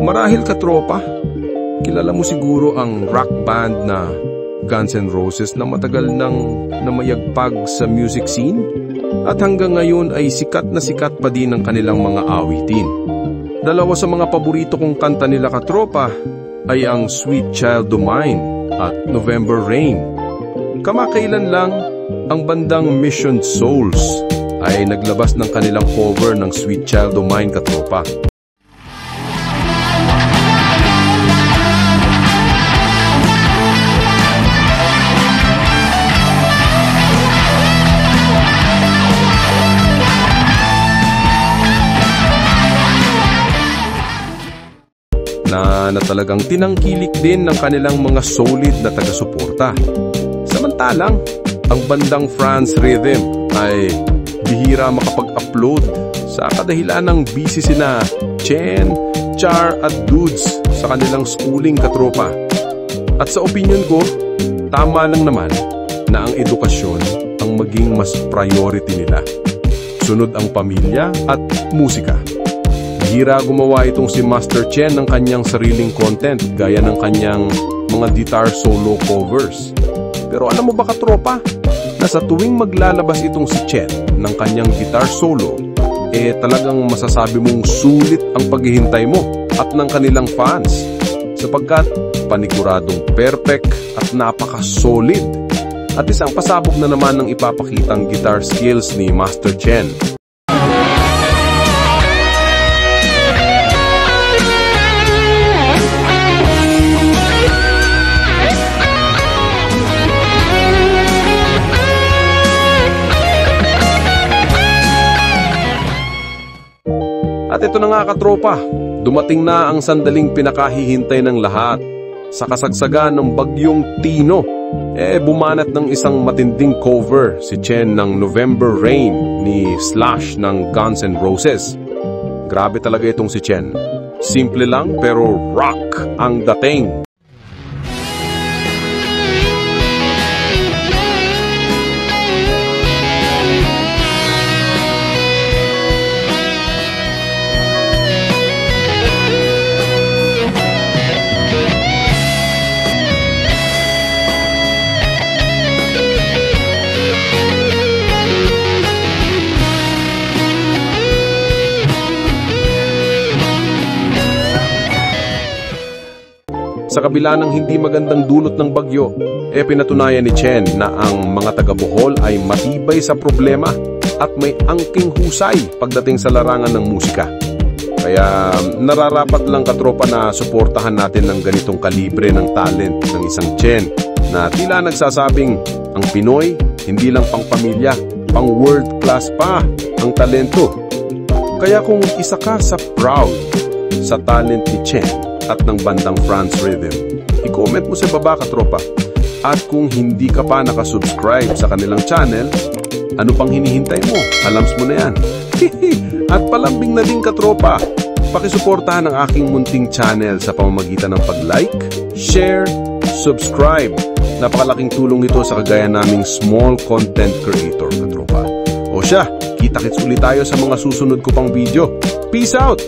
Marahil katropa, kilala mo siguro ang rock band na Guns N' Roses na matagal nang namayagpag sa music scene at hanggang ngayon ay sikat pa din ang kanilang mga awitin. Dalawa sa mga paborito kong kanta nila katropa ay ang Sweet Child O' Mine at November Rain. Kamakailan lang, ang bandang Mission Souls ay naglabas ng kanilang cover ng Sweet Child O' Mine katropa. Na talagang tinangkilik din ng kanilang mga solid na taga-suporta. Samantalang, ang bandang France Rhythm ay bihira makapag-upload sa kadahilan ng busy sina Chen, Char at Dudes sa kanilang schooling katropa. At sa opinion ko, tama lang naman na ang edukasyon ang maging mas priority nila. Sunod ang pamilya at musika. Bihira gumawa itong si Master Chen ng kanyang sariling content gaya ng kanyang mga guitar solo covers. Pero alam mo ba katropa, na sa tuwing maglalabas itong si Chen ng kanyang guitar solo, talagang masasabi mong sulit ang paghihintay mo at ng kanilang fans sapagkat paniguradong perfect at napaka-solid. At isang pasabog na naman ng ipapakitang guitar skills ni Master Chen. At ito na nga katropa, dumating na ang sandaling pinakahihintay ng lahat. Sa kasagsagan ng bagyong Tino, bumanat ng isang matinding cover si Chen ng November Rain ni Slash ng Guns N' Roses. Grabe talaga itong si Chen. Simple lang pero rock ang dating. Sa kabila ng hindi magandang dulot ng bagyo, pinatunayan ni Chen na ang mga taga-Bohol ay matibay sa problema at may angking husay pagdating sa larangan ng musika. Kaya nararapat lang katropa na suportahan natin ng ganitong kalibre ng talent ng isang Chen na tila nagsasabing ang Pinoy hindi lang pang pamilya, pang world class pa ang talento. Kaya kung isa ka sa proud sa talent ni Chen at ng bandang France Rhythm, i-comment mo sa baba katropa. At kung hindi ka pa nakasubscribe sa kanilang channel, ano pang hinihintay mo? Alams mo na yan. At palambing na din katropa, pakisuportahan ang aking munting channel sa pamamagitan ng pag-like, share, subscribe. Napakalaking tulong ito sa kagaya naming small content creator katropa. O siya, kita-kits ulit tayo sa mga susunod ko pang video. Peace out!